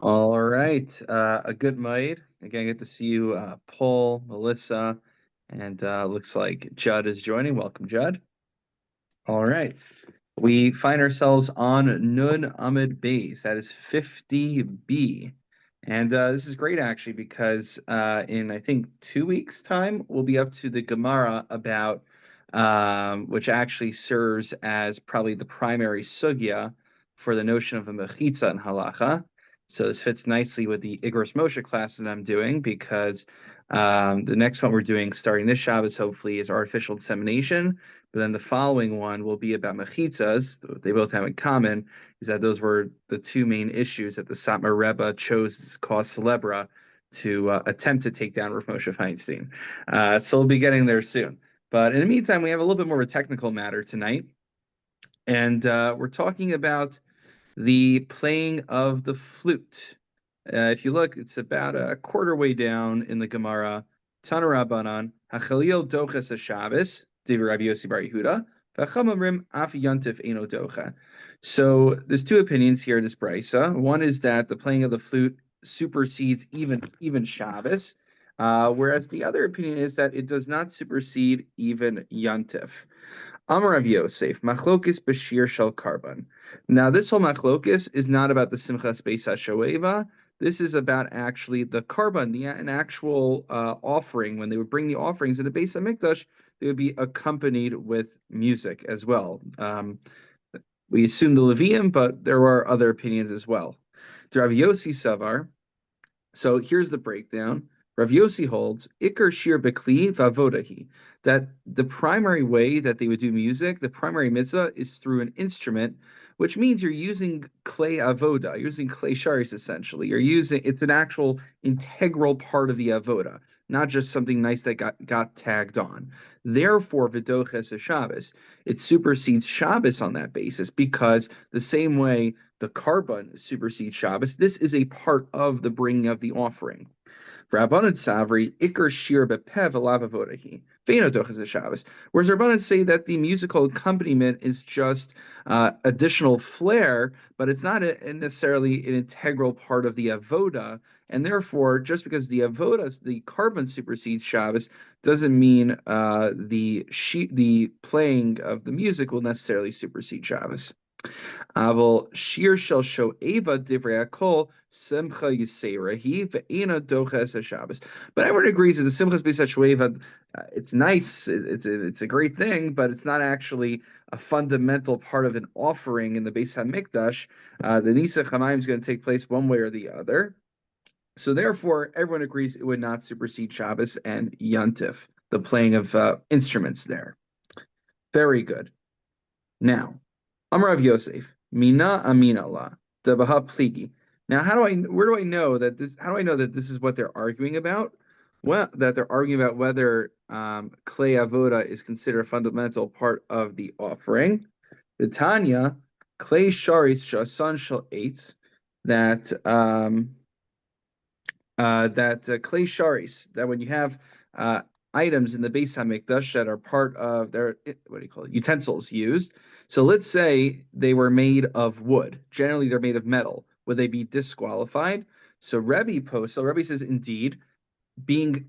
All right. A good night. Again, I get to see you, Paul, Melissa, and looks like Judd is joining. Welcome, Judd. All right. We find ourselves on Nun Amid Base. That is 50B. And this is great actually because in I think 2 weeks' time, we'll be up to the Gemara about which actually serves as probably the primary sugya for the notion of a mechitza in halacha. So this fits nicely with the Igros Moshe classes that I'm doing because the next one we're doing starting this Shabbos hopefully is artificial insemination. But then the following one will be about mechitzas. What they both have in common is that those were the two main issues that the Satmar Rebbe chose as cause célèbre to attempt to take down Rav Moshe Feinstein. So we'll be getting there soon. But in the meantime, we have a little bit more of a technical matter tonight. And we're talking about the playing of the flute. If you look, it's about a quarter way down in the Gemara. Tana Rabbanan, Hachalil doches haShabbos, Divrei Rabbi Yossi Bar Yehuda, v'Chachamim af yantif eno docha. So there's two opinions here in this brisa. One is that the playing of the flute supersedes even Shabbos, whereas the other opinion is that it does not supersede even Yantif. Amar Rav Yosef, machlokis b'shir shel karban. Now, this whole machlokis is not about the Simchas Beis HaShoeva. This is about actually the karban, an actual offering. When they would bring the offerings in the Beis HaMikdash, they would be accompanied with music as well. We assume the Levium, but there are other opinions as well. Rav Yossi Savar. So here's the breakdown. Rav Yossi holds Iker Shir Bekli Vavodahi, that the primary way that they would do music, the primary mitzvah, is through an instrument, which means you're using clay avoda, you're using clay sharis essentially. It's an actual integral part of the avoda, not just something nice that got tagged on. Therefore, Vidoches Shabbos, it supersedes Shabbos on that basis because the same way the karban supersedes Shabbos, this is a part of the bringing of the offering. Rabbanan Savri, Iker Shir Bepev Alavavodahi, Veinodochas Shabbos. Whereas Rabbanan say that the musical accompaniment is just additional flair, but it's not necessarily an integral part of the avoda. And therefore, just because the avoda, the karban supersedes Shabbos, doesn't mean the playing of the music will necessarily supersede Shabbos. Aval shir shel sho'eva divrei hakol simcha yiserahi ve'ena doches Shabbos. But everyone agrees that the simchas beis sho'eva, it's nice, it's a great thing, but it's not actually a fundamental part of an offering in the Beis Hamikdash. The Nisa Chamayim is going to take place one way or the other. So therefore, everyone agrees it would not supersede Shabbos and Yantif, the playing of instruments there. Very good. Now, Amrav Yosef, Mina Amina La, Debaha Pligi. Now, where do I know that this, how do I know that this is what they're arguing about? Well, that they're arguing about whether clay avoda is considered a fundamental part of the offering. The Tanya, clay sharis shasan shal eitz, that clay sharis, that when you have items in the Beis Hamikdash that are part of their, what do you call it, utensils used. So let's say they were made of wood. Generally, they're made of metal. Would they be disqualified? So Rebbe says, indeed, being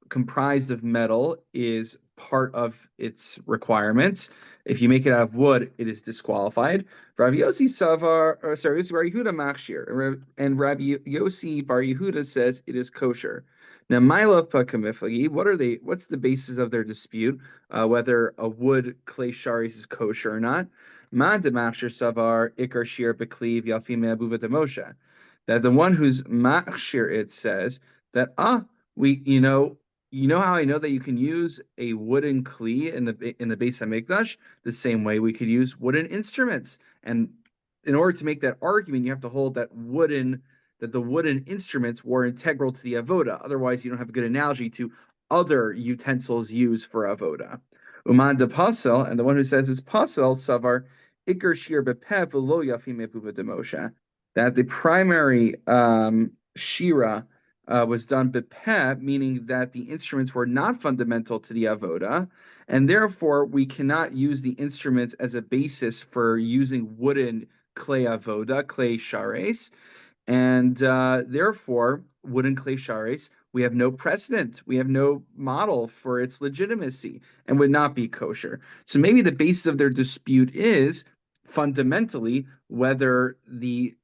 comprised of metal is part of its requirements. If you make it out of wood, it is disqualified. Rabbi Yossi Savar, Yossi Bar Yehuda Machshir, and Rabbi Yossi Bar Yehuda says it is kosher. Now, Ma'alav Pakamiflagi, what's the basis of their dispute, whether a wood clay sharis is kosher or not? Ma de Machshir Savar, Ikar Shir Bekliv Yafim Abuva de Moshe. That the one who's Machshir, it says that, you know how I know that you can use a wooden kli in the Beis Hamikdash? The same way we could use wooden instruments. And in order to make that argument, you have to hold that the wooden instruments were integral to the avoda. Otherwise, you don't have a good analogy to other utensils used for avoda. Uman de pasel, and the one who says it's pasel, savar ikar shir bepev v'lo yafim epuva de Moshe, that the primary shira was done bepeh, meaning that the instruments were not fundamental to the avoda, and therefore we cannot use the instruments as a basis for using wooden clay avoda, clay shares. And therefore, wooden clay sharis, we have no precedent, we have no model for its legitimacy, and would not be kosher. So maybe the basis of their dispute is fundamentally whether the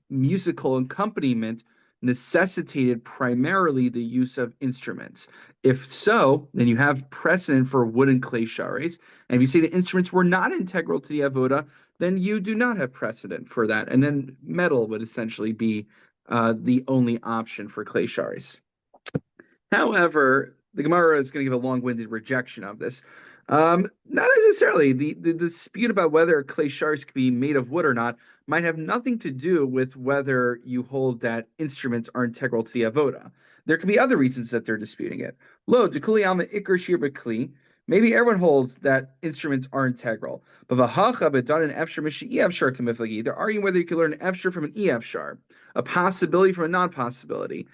musical accompaniment necessitated primarily the use of instruments. If so, then you have precedent for wooden clay sharis. And if you say the instruments were not integral to the avoda, then you do not have precedent for that. And then metal would essentially be the only option for clay sharis. However, the Gemara is going to give a long-winded rejection of this. Not necessarily. The dispute about whether clay shards can be made of wood or not might have nothing to do with whether you hold that instruments are integral to the avoda. There could be other reasons that they're disputing it. Lo, dekuli alma ikar shir b'kli. Maybe everyone holds that instruments are integral. But v'hacha b'dan an efshar mishi efshar kamiflagi. They're arguing whether you can learn an efshar from an efshar, a possibility from a non-possibility.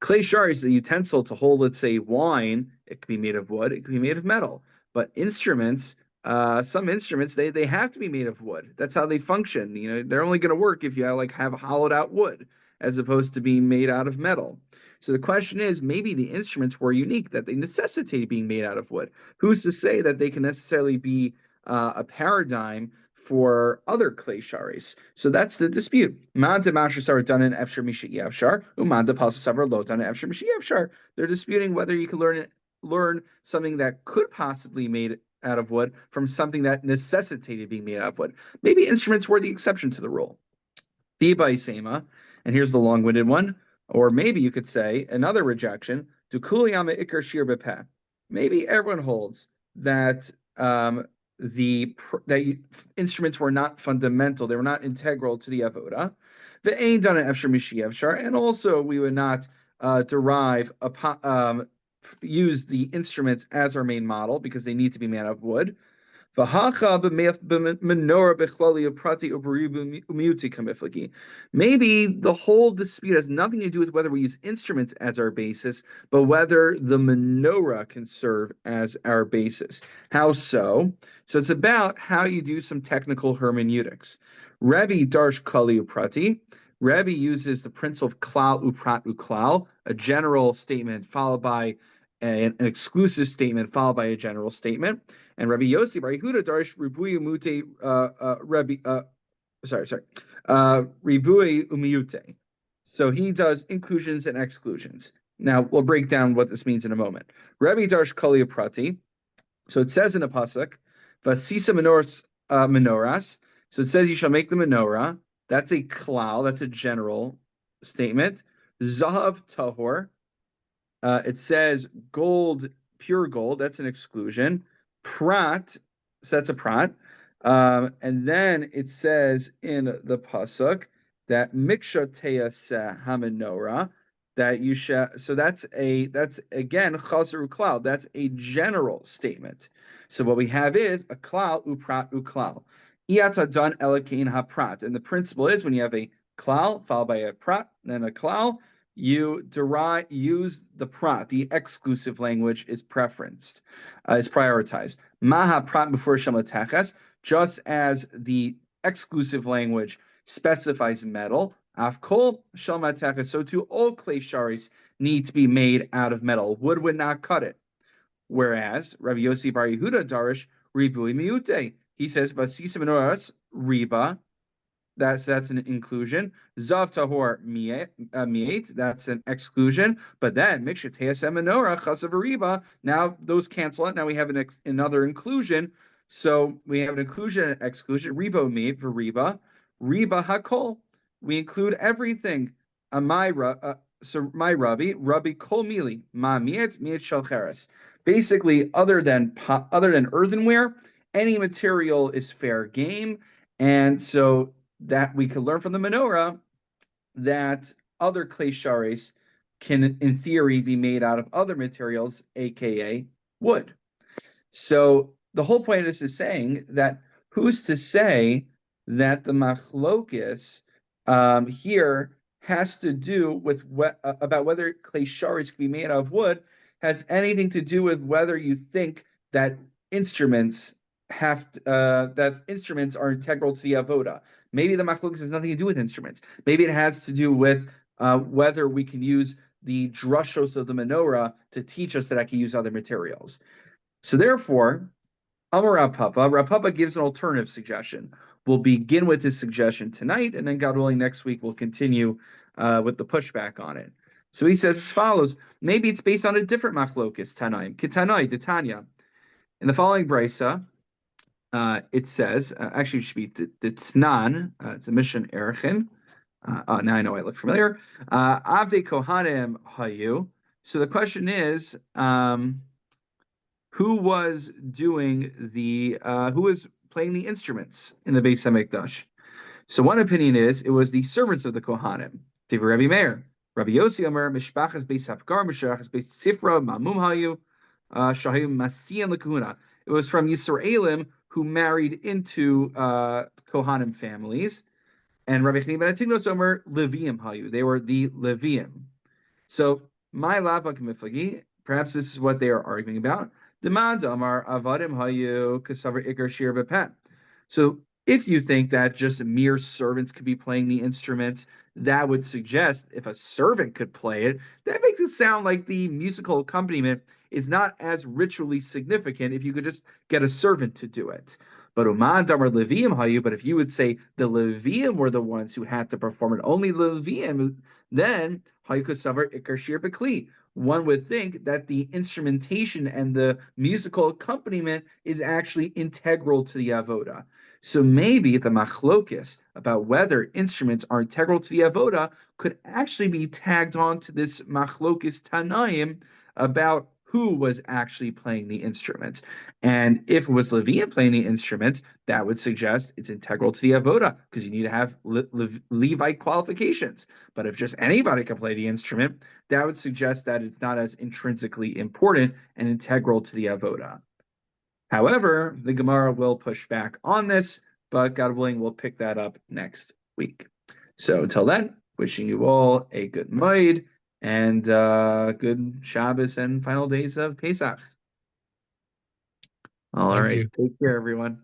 Clay shar is a utensil to hold, let's say, wine. It could be made of wood. It could be made of metal. But instruments, some instruments, they have to be made of wood. That's how they function. You know, they're only going to work if you have hollowed out wood, as opposed to being made out of metal. So the question is, maybe the instruments were unique, that they necessitate being made out of wood. Who's to say that they can necessarily be a paradigm for other clay sharis? So that's the dispute. They're disputing whether you can learn something that could possibly be made out of wood from something that necessitated being made out of wood. Maybe instruments were the exception to the rule. And here's the long-winded one. Or maybe you could say another rejection. Maybe everyone holds that that instruments were not fundamental; they were not integral to the avoda. And also, we would not use the instruments as our main model because they need to be made out of wood. Maybe the whole dispute has nothing to do with whether we use instruments as our basis, but whether the menorah can serve as our basis. How so? So it's about how you do some technical hermeneutics. Rebbe darsh kali uprati. Rebbe uses the principle of klal uprat uklal, a general statement followed by an exclusive statement followed by a general statement. And Rabbi Yossi Bar Yehuda Darsh Ribuy Umute Ribuy Umute. So he does inclusions and exclusions. Now we'll break down what this means in a moment. Rabbi Darsh Kali Prati. So it says in a pasuk, Vasisa menorahs. So it says you shall make the menorah. That's a klal. That's a general statement. Zahav tahor. It says gold, pure gold. That's an exclusion. Prat, so that's a prat. And then it says in the pasuk that miksha te'aseh hamenorah, that you shall. So that's again chazer uklal. That's a general statement. So what we have is a klal uprat uklal. Iata dan elakain haprat, and the principle is when you have a klal followed by a prat, then a klal, you use the prat. The exclusive language is preferenced, is prioritized. Maha prat before shamateches, just as the exclusive language specifies metal. Afkol shamateches. So too, all clay sharis need to be made out of metal. Wood would not cut it. Whereas Rabbi Yossi Bar Yehuda Darish Ribui Miute. He says Vasisa Menoras Riba. That's an inclusion. Zav tahor miet, that's an exclusion. But then miksha te'aseh menorah chasav riba. Now those cancel out. Now we have another inclusion. So we have an inclusion and exclusion. Ribo miet for riba. Riba hakol. We include everything. So my Rabbi kol mili ma miet shalcheres. Basically, other than earthenware, any material is fair game, and so that we can learn from the menorah that other clay sharis can, in theory, be made out of other materials, aka wood. So the whole point of this is saying that who's to say that the machlokis here has to do with about whether clay sharis can be made out of wood has anything to do with whether you think that instruments that instruments are integral to the avoda. Maybe the machlokes has nothing to do with instruments. Maybe it has to do with whether we can use the drushos of the menorah to teach us that I can use other materials. So therefore, Amar Rav Papa gives an alternative suggestion. We'll begin with his suggestion tonight, and then God willing, next week we'll continue with the pushback on it. So he says as follows: maybe it's based on a different machlokis Tanaim, Kitanai, Titania. In the following brisa, it says, actually, it should be Tnan. It's a mission Erichin. Now I know I look familiar. Avde Kohanim Hayu. So the question is, who was doing who was playing the instruments in the Beis Hamikdash? So one opinion is it was the servants of the Kohanim. Divrei Rabbi Meir, Rabbi Yossi Omer, Mishpachas Beis Hapgar, Mishpachas Beis Sifra, Mamum Hayu, Shahim Masian Lekuna. It was from Yisraelim who married into Kohanim families, and Rabbi Chanina ben Atignos Omer Leviim Hayu. They were the Leviim. So my Lavak Miflagi, perhaps this is what they are arguing about. Demand Amar Avadim Hayu Kasavar Ikar Shir Bepen. So if you think that just mere servants could be playing the instruments, that would suggest if a servant could play it, that makes it sound like the musical accompaniment is not as ritually significant if you could just get a servant to do it. But but if you would say the Levium were the ones who had to perform it, only Levium, then one would think that the instrumentation and the musical accompaniment is actually integral to the avoda. So maybe the machlokis about whether instruments are integral to the avoda could actually be tagged on to this machlokis tanaim about who was actually playing the instruments. And if it was Levium playing the instruments, that would suggest it's integral to the avoda because you need to have Levite qualifications. But if just anybody can play the instrument, that would suggest that it's not as intrinsically important and integral to the avoda. However, the Gemara will push back on this, but God willing, we'll pick that up next week. So until then, wishing you all a good Moed and good Shabbos and final days of Pesach. All right. Take care, everyone.